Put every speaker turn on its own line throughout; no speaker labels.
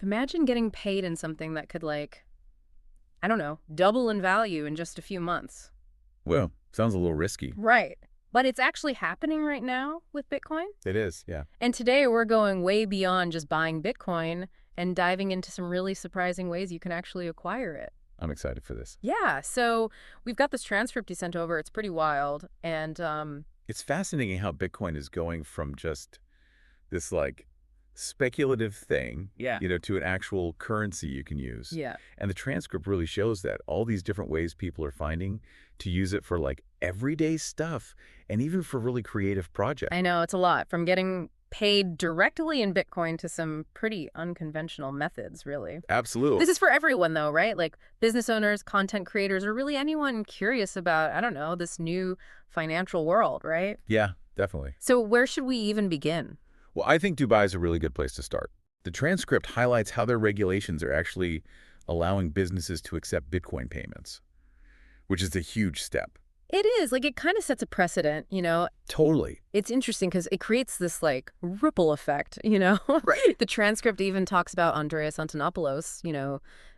Imagine getting paid in something that could, like, I don't know, double in value in just a few months.
Well, sounds a little risky.
Right. But it's actually happening right now with Bitcoin.
It is, yeah.
And today we're going way beyond just buying Bitcoin and diving into some really surprising ways you can actually acquire it.
I'm excited for this.
Yeah, so we've got this transcript you sent over. It's pretty wild. And
It's fascinating how Bitcoin is going from just this, like, speculative thing,
Yeah.
to an actual currency you can use.
yeah,
And the transcript really shows that all these different ways people are finding to use it for, like, everyday stuff and even for really creative projects.
I know it's a lot, from getting paid directly in Bitcoin to some pretty unconventional methods, really.
Absolutely.
This is for everyone, though, right? Like business owners, content creators, or really anyone curious about, I don't know, this new financial world, right?
Yeah, definitely.
So where should we even begin?
Well, I think Dubai is a really good place to start. The transcript highlights how their regulations are actually allowing businesses to accept Bitcoin payments, which is a huge step.
It is. Like, it kind of sets a precedent,
Totally.
It's interesting because it creates this, like, ripple effect.
Right.
The transcript even talks about Andreas Antonopoulos,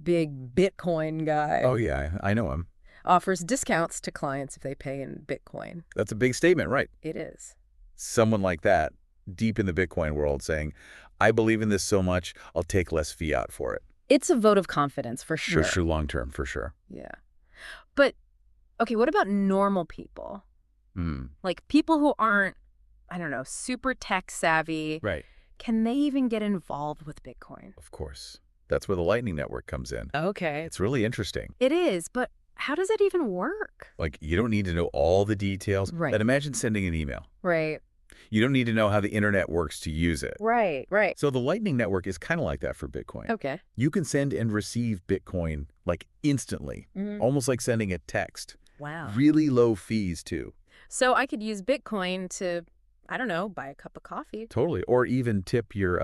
big Bitcoin guy.
Oh, yeah, I know him.
Offers discounts to clients if they pay in Bitcoin.
That's a big statement, right?
It is.
Someone like that, deep in the Bitcoin world, saying, I believe in this so much, I'll take less fiat for it.
It's a vote of confidence, for sure.
For sure, long term, for sure.
Yeah. But, okay, what about normal people? Like people who aren't, I don't know, super tech savvy.
Right.
Can they even get involved with Bitcoin?
Of course. That's where the Lightning Network comes in.
Okay.
It's really interesting.
It is, but how does that even work?
Like, you don't need to know all the details.
Right.
But imagine sending an email.
Right.
You don't need to know how the internet works to use it.
Right.
So the Lightning Network is kind of like that for Bitcoin.
Okay.
You can send and receive Bitcoin, like, instantly, almost like sending a text.
Wow.
Really low fees, too.
So I could use Bitcoin to, I don't know, buy a cup of coffee.
Totally. Or even tip your,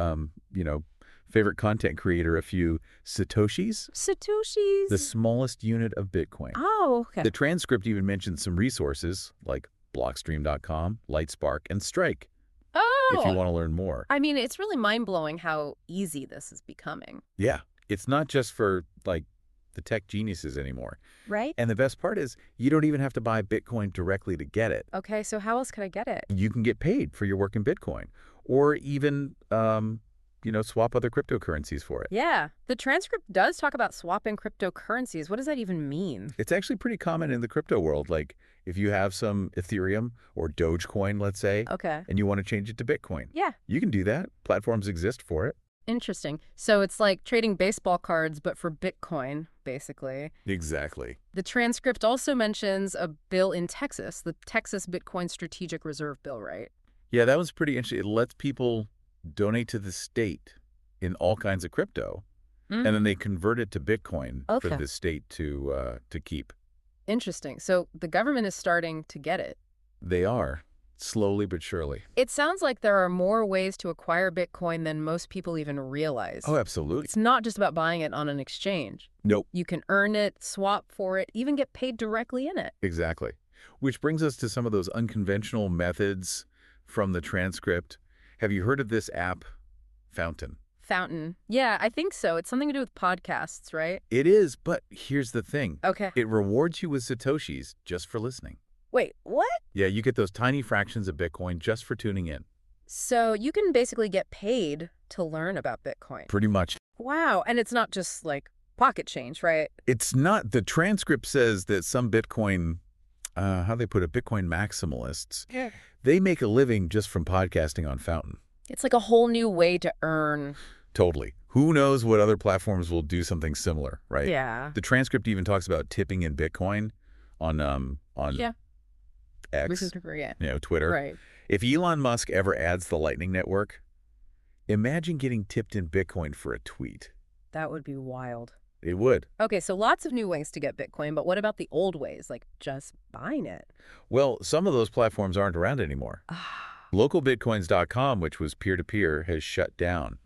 favorite content creator a few Satoshis.
Satoshis.
The smallest unit of Bitcoin.
Oh, okay.
The transcript even mentions some resources like Blockstream.com, Lightspark, and Strike, if you want to learn more.
I mean, it's really mind-blowing how easy this is becoming.
Yeah. It's not just for, like, the tech geniuses anymore.
Right?
And the best part is you don't even have to buy Bitcoin directly to get it.
Okay, so how else could I get it?
You can get paid for your work in Bitcoin or even, swap other cryptocurrencies for it.
Yeah. The transcript does talk about swapping cryptocurrencies. What does that even mean?
It's actually pretty common in the crypto world. Like, if you have some Ethereum or Dogecoin, let's say,
Okay.
and you want to change it to Bitcoin,
Yeah.
you can do that. Platforms exist for it.
Interesting. So it's like trading baseball cards, but for Bitcoin, basically.
Exactly.
The transcript also mentions a bill in Texas, the Texas Bitcoin Strategic Reserve Bill, right?
Yeah, that was pretty interesting. It lets people donate to the state in all kinds of crypto, and then they convert it to Bitcoin for
Okay.
the state to keep.
Interesting. So the government is starting to get it.
They are, slowly but surely.
It sounds like there are more ways to acquire Bitcoin than most people even realize.
Oh, absolutely.
It's not just about buying it on an exchange.
Nope.
You can earn it, swap for it, even get paid directly in it.
Exactly. Which brings us to some of those unconventional methods from the transcript. Have you heard of this app, Fountain?
Fountain. Yeah, I think so. It's something to do with podcasts, right?
It is, but here's the thing.
Okay.
It rewards you with Satoshis just for listening.
Wait, what?
Yeah, you get those tiny fractions of Bitcoin just for tuning in.
So you can basically get paid to learn about Bitcoin.
Pretty much.
Wow. And it's not just like pocket change, right?
It's not. The transcript says that some Bitcoin, how they put it, Bitcoin maximalists, they make a living just from podcasting on Fountain.
It's like a whole new way to earn.
Totally. Who knows what other platforms will do something similar, right?
Yeah.
The transcript even talks about tipping in Bitcoin on
Yeah.
X,
Forget.
Twitter.
Right.
If Elon Musk ever adds the Lightning Network, imagine getting tipped in Bitcoin for a tweet.
That would be wild.
It would.
Okay, so lots of new ways to get Bitcoin, but what about the old ways, like just buying it?
Well, some of those platforms aren't around anymore. Localbitcoins.com, which was peer-to-peer, has shut down.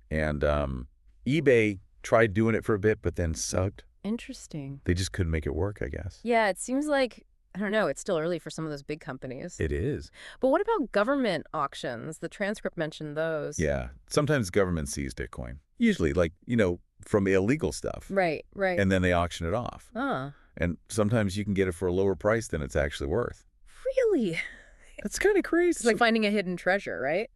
And eBay tried doing it for a bit, but then sucked.
Interesting.
They just couldn't make it work, I guess.
Yeah, it seems like I don't know. It's still early for some of those big companies.
It is.
But what about government auctions? The transcript mentioned those.
Yeah. Sometimes government seize Bitcoin. Usually, like, from illegal stuff.
Right, right.
And then they auction it off.
Ah,
And sometimes you can get it for a lower price than it's actually worth.
really?
That's kind of crazy.
It's like finding a hidden treasure, right?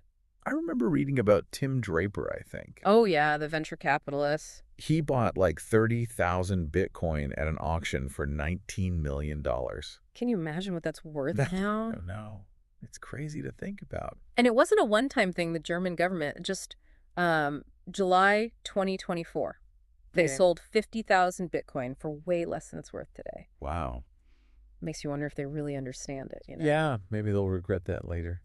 I remember reading about Tim Draper, I think.
Oh, yeah, the venture capitalists.
He bought like 30,000 Bitcoin at an auction for $19 million.
Can you imagine what that's worth now?
Oh, no. It's crazy to think about.
And it wasn't a one-time thing, the German government. Just July 2024, they sold 50,000 Bitcoin for way less than it's worth today.
Wow.
Makes you wonder if they really understand it,
Yeah, maybe they'll regret that later.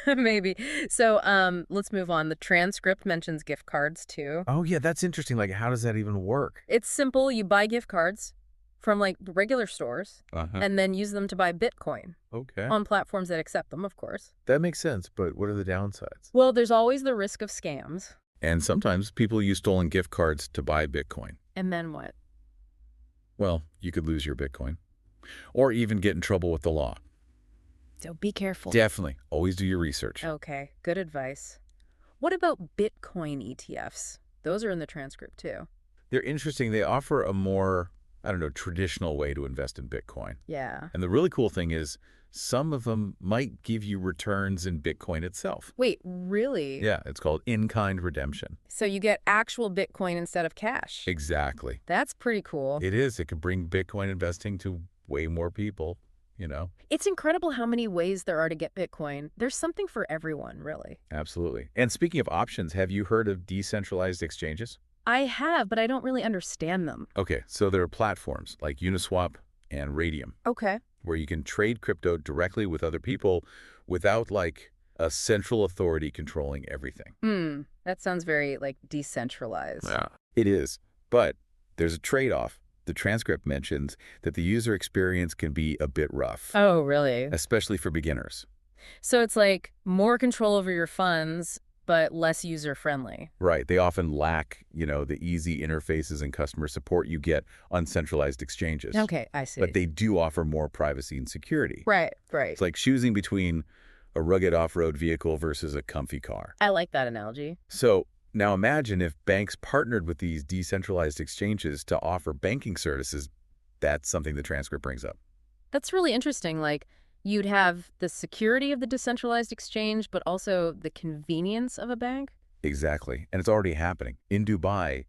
Maybe. So let's move on. The transcript mentions gift cards, too.
Oh, yeah, that's interesting. Like, how does that even work?
It's simple. You buy gift cards from, like, regular stores
Uh-huh.
and then use them to buy Bitcoin.
Okay.
On platforms that accept them, of course.
That makes sense, but what are the downsides?
Well, there's always the risk of scams.
And sometimes people use stolen gift cards to buy Bitcoin.
And then what?
Well, you could lose your Bitcoin or even get in trouble with the law.
So be careful.
Definitely. Always do your research.
Okay, good advice. What about Bitcoin ETFs? Those are in the transcript, too.
They're interesting. They offer a more, traditional way to invest in Bitcoin.
Yeah.
And the really cool thing is some of them might give you returns in Bitcoin itself.
Wait, really?
Yeah, it's called in-kind redemption.
So you get actual Bitcoin instead of cash?
Exactly.
That's pretty cool.
It is. It could bring Bitcoin investing to way more people,
It's incredible how many ways there are to get Bitcoin. There's something for everyone, really.
Absolutely. And speaking of options, have you heard of decentralized exchanges?
I have, but I don't really understand them.
Okay, so there are platforms like Uniswap and Radium
Okay.
where you can trade crypto directly with other people without like a central authority controlling everything.
That sounds very, like, decentralized.
Yeah. It is, but there's a trade-off. The transcript mentions that the user experience can be a bit rough,
Oh, really?
especially for beginners.
So it's like more control over your funds, but less user-friendly.
Right. They often lack, the easy interfaces and customer support you get on centralized exchanges.
Okay, I see.
But they do offer more privacy and security.
Right, right.
It's like choosing between a rugged off-road vehicle versus a comfy car.
I like that analogy.
So now imagine if banks partnered with these decentralized exchanges to offer banking services. That's something the transcript brings up.
That's really interesting. Like, you'd have the security of the decentralized exchange, but also the convenience of a bank?
Exactly. And it's already happening. In Dubai,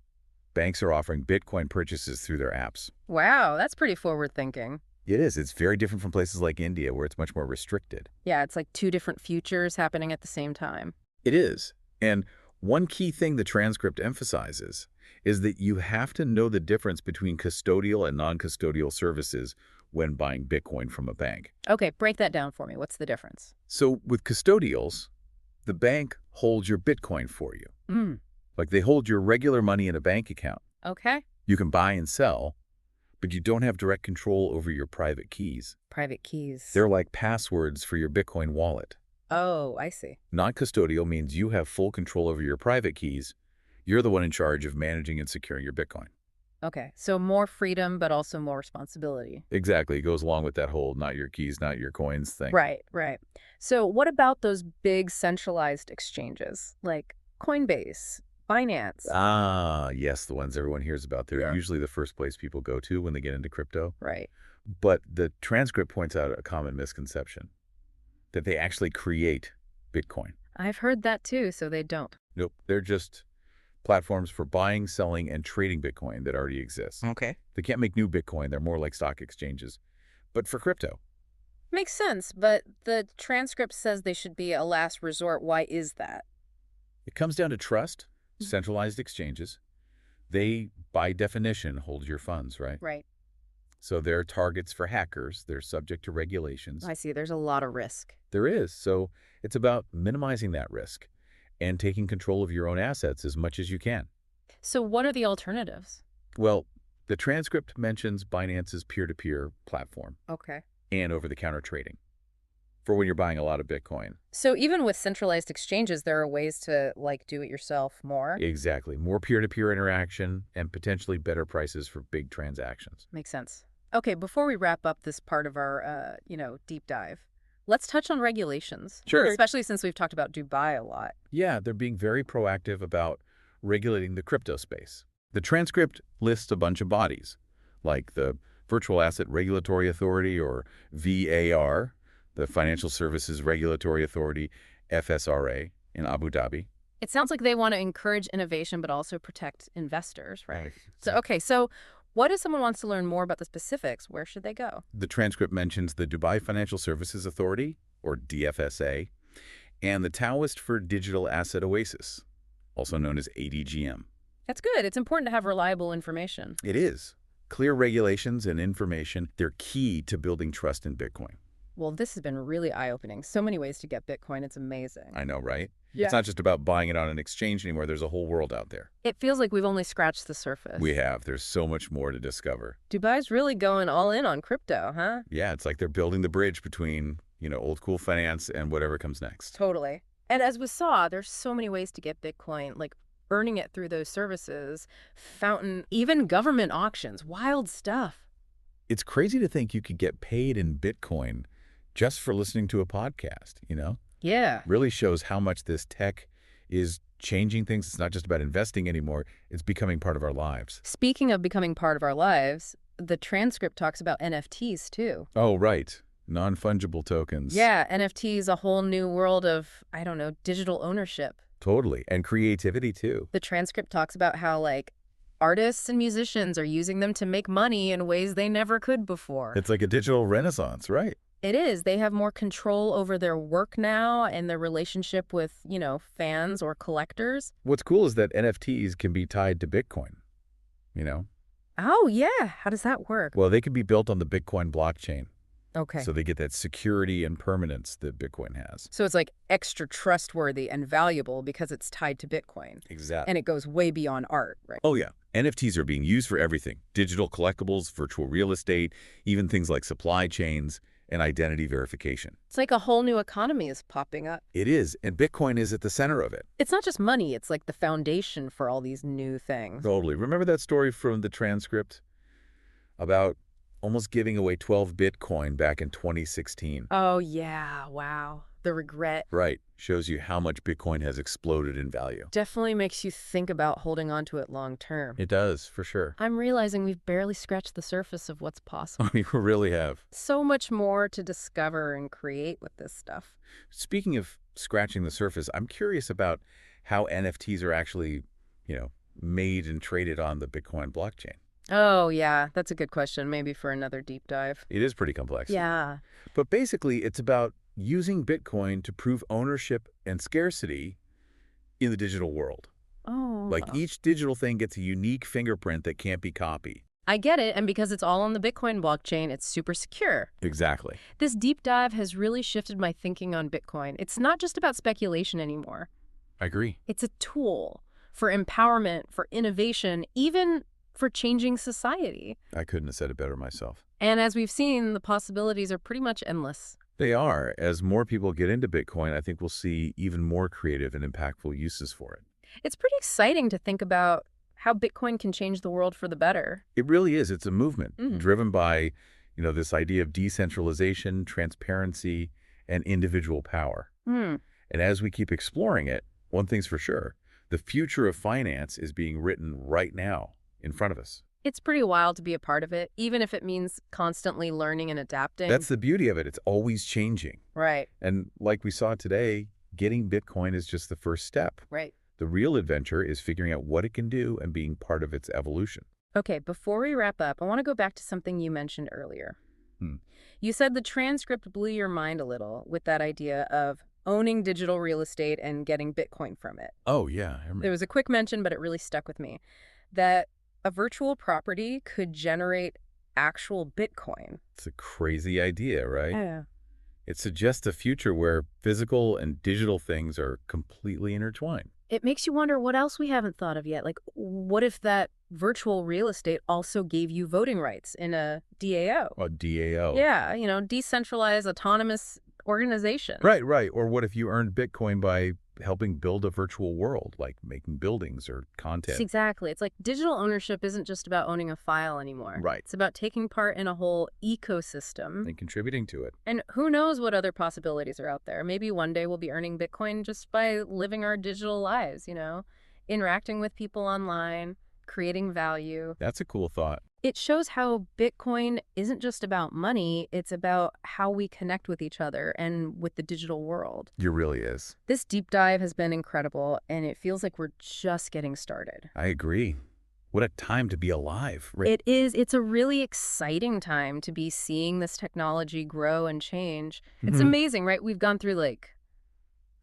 banks are offering Bitcoin purchases through their apps.
Wow, that's pretty forward-thinking.
It is. It's very different from places like India, where it's much more restricted.
Yeah, it's like two different futures happening at the same time.
It is. And one key thing the transcript emphasizes is that you have to know the difference between custodial and non-custodial services when buying Bitcoin from a bank.
Okay, break that down for me. What's the difference?
So with custodials, the bank holds your Bitcoin for you. Like they hold your regular money in a bank account.
Okay.
You can buy and sell, but you don't have direct control over your private keys.
Private keys.
They're like passwords for your Bitcoin wallet.
Oh, I see.
Non-custodial means you have full control over your private keys. You're the one in charge of managing and securing your Bitcoin.
Okay, so more freedom, but also more responsibility.
Exactly. It goes along with that whole not your keys, not your coins thing.
Right, right. So what about those big centralized exchanges like Coinbase, Binance?
Ah, yes, the ones everyone hears about. They're
Yeah.
usually the first place people go to when they get into crypto.
Right.
But the transcript points out a common misconception, that they actually create Bitcoin.
I've heard that too, so they don't.
Nope. They're just platforms for buying, selling, and trading Bitcoin that already exist.
Okay.
They can't make new Bitcoin. They're more like stock exchanges, but for crypto.
Makes sense, but the transcript says they should be a last resort. Why is that?
It comes down to trust. Centralized exchanges, they, by definition, hold your funds, right?
Right.
So they're targets for hackers. They're subject to regulations.
I see. There's a lot of risk.
There is. So it's about minimizing that risk and taking control of your own assets as much as you can.
So what are the alternatives?
Well, the transcript mentions Binance's peer-to-peer platform
Okay.
and over-the-counter trading for when you're buying a lot of Bitcoin.
So even with centralized exchanges, there are ways to, like, do it yourself more?
Exactly. More peer-to-peer interaction and potentially better prices for big transactions.
Makes sense. Okay, before we wrap up this part of our, deep dive, let's touch on regulations.
Sure.
Especially since we've talked about Dubai a lot.
Yeah, they're being very proactive about regulating the crypto space. The transcript lists a bunch of bodies, like the Virtual Asset Regulatory Authority, or VAR, the Financial Services Regulatory Authority, FSRA, in Abu Dhabi.
It sounds like they want to encourage innovation but also protect investors, right?
Right.
So what if someone wants to learn more about the specifics? Where should they go?
The transcript mentions the Dubai Financial Services Authority, or DFSA, and the Taoist for Digital Asset Oasis, also known as ADGM.
That's good. It's important to have reliable information.
It is. Clear regulations and information, they're key to building trust in Bitcoin.
Well, this has been really eye-opening. So many ways to get Bitcoin. It's amazing.
I know, right?
Yeah.
It's not just about buying it on an exchange anymore. There's a whole world out there.
It feels like we've only scratched the surface.
We have. There's so much more to discover.
Dubai's really going all in on crypto, huh?
Yeah, it's like they're building the bridge between, old cool finance and whatever comes next.
Totally. And as we saw, there's so many ways to get Bitcoin, like earning it through those services, fountain, even government auctions. Wild stuff.
It's crazy to think you could get paid in Bitcoin just for listening to a podcast,
Yeah.
Really shows how much this tech is changing things. It's not just about investing anymore. It's becoming part of our lives.
Speaking of becoming part of our lives, the transcript talks about NFTs too.
Oh, right. Non-fungible tokens.
Yeah, NFTs, a whole new world of, digital ownership.
Totally. And creativity too.
The transcript talks about how, artists and musicians are using them to make money in ways they never could before.
It's like a digital renaissance, right?
It is. They have more control over their work now and their relationship with, fans or collectors.
What's cool is that NFTs can be tied to Bitcoin,
Oh, yeah. How does that work?
Well, they can be built on the Bitcoin blockchain.
Okay.
So they get that security and permanence that Bitcoin has.
So it's like extra trustworthy and valuable because it's tied to Bitcoin.
Exactly.
And it goes way beyond art, right?
Oh, yeah. NFTs are being used for everything. Digital collectibles, virtual real estate, even things like supply chains and identity verification.
It's like a whole new economy is popping up.
It is, and Bitcoin is at the center of it.
It's not just money. It's like the foundation for all these new things.
Totally. Remember that story from the transcript about almost giving away 12 Bitcoin back in 2016?
Oh, yeah. Wow. The regret.
Right. Shows you how much Bitcoin has exploded in value.
Definitely makes you think about holding on to it long term.
It does, for sure.
I'm realizing we've barely scratched the surface of what's possible.
We really have.
So much more to discover and create with this stuff.
Speaking of scratching the surface, I'm curious about how NFTs are actually, made and traded on the Bitcoin blockchain.
Oh, yeah. That's a good question. Maybe for another deep dive.
It is pretty complex.
Yeah.
But basically, it's about using Bitcoin to prove ownership and scarcity in the digital world.
Oh.
Like each digital thing gets a unique fingerprint that can't be copied.
I get it. And because it's all on the Bitcoin blockchain, it's super secure.
Exactly.
This deep dive has really shifted my thinking on Bitcoin. It's not just about speculation anymore.
I agree.
It's a tool for empowerment, for innovation, even for changing society.
I couldn't have said it better myself.
And as we've seen, the possibilities are pretty much endless.
They are. As more people get into Bitcoin, I think we'll see even more creative and impactful uses for it.
It's pretty exciting to think about how Bitcoin can change the world for the better.
It really is. It's a movement driven by, this idea of decentralization, transparency, and individual power. And as we keep exploring it, one thing's for sure, the future of finance is being written right now in front of us.
It's pretty wild to be a part of it, even if it means constantly learning and adapting.
That's the beauty of it. It's always changing.
Right.
And like we saw today, getting Bitcoin is just the first step.
Right.
The real adventure is figuring out what it can do and being part of its evolution.
Okay, before we wrap up, I want to go back to something you mentioned earlier. You said the transcript blew your mind a little with that idea of owning digital real estate and getting Bitcoin from it.
Oh, yeah.
There was a quick mention, but it really stuck with me, that a virtual property could generate actual Bitcoin.
It's a crazy idea, right?
Yeah.
It suggests a future where physical and digital things are completely intertwined.
It makes you wonder what else we haven't thought of yet. Like, what if that virtual real estate also gave you voting rights in a DAO?
A DAO.
Yeah, decentralized autonomous organization.
Right. Or what if you earned Bitcoin by helping build a virtual world, like making buildings or content.
Exactly. It's like digital ownership isn't just about owning a file anymore.
Right.
It's about taking part in a whole ecosystem.
And contributing to it.
And who knows what other possibilities are out there. Maybe one day we'll be earning Bitcoin just by living our digital lives, interacting with people online, creating value.
That's a cool thought.
It shows how Bitcoin isn't just about money, it's about how we connect with each other and with the digital world.
It really is.
This deep dive has been incredible, and it feels like we're just getting started.
I agree. What a time to be alive. Right?
It is. It's a really exciting time to be seeing this technology grow and change. It's amazing, right? We've gone through like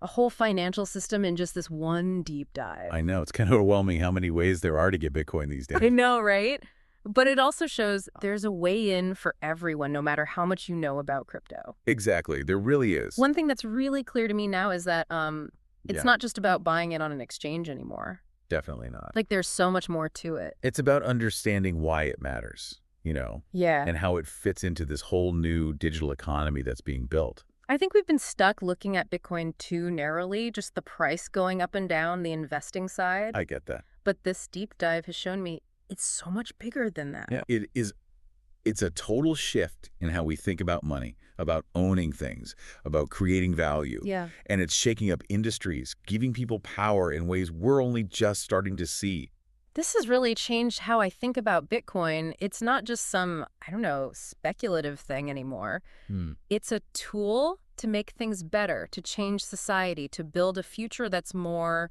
a whole financial system in just this one deep dive.
I know. It's kind of overwhelming how many ways there are to get Bitcoin these days.
I know, right? But it also shows there's a way in for everyone, no matter how much you know about crypto.
Exactly. There really is.
One thing that's really clear to me now is that it's not just about buying it on an exchange anymore.
Definitely not.
Like, there's so much more to it.
It's about understanding why it matters,
Yeah.
and how it fits into this whole new digital economy that's being built.
I think we've been stuck looking at Bitcoin too narrowly, just the price going up and down, the investing side.
I get that.
But this deep dive has shown me it's so much bigger than that.
Yeah, it is. It's a total shift in how we think about money, about owning things, about creating value.
Yeah.
And it's shaking up industries, giving people power in ways we're only just starting to see.
This has really changed how I think about Bitcoin. It's not just some, speculative thing anymore. It's a tool to make things better, to change society, to build a future that's more,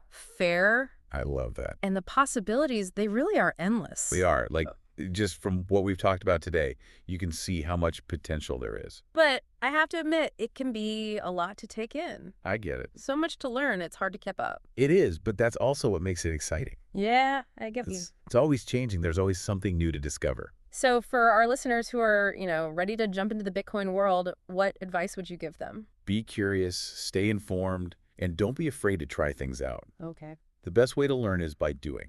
fair.
I love that.
And the possibilities, they really are endless.
We are. Like, just from what we've talked about today, you can see how much potential there is.
But I have to admit, it can be a lot to take in.
I get it.
So much to learn, it's hard to keep up.
It is, but that's also what makes it exciting.
Yeah, I get you.
It's always changing. There's always something new to discover.
So for our listeners who are, ready to jump into the Bitcoin world, what advice would you give them?
Be curious, stay informed, and don't be afraid to try things out.
Okay.
The best way to learn is by doing.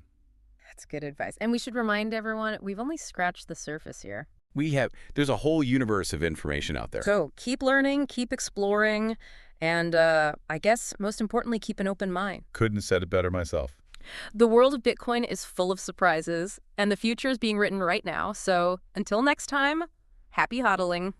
That's good advice. And we should remind everyone, we've only scratched the surface here.
There's a whole universe of information out there.
So keep learning, keep exploring, and I guess most importantly, keep an open mind.
Couldn't have said it better myself.
The world of Bitcoin is full of surprises, and the future is being written right now. So until next time, happy hodling.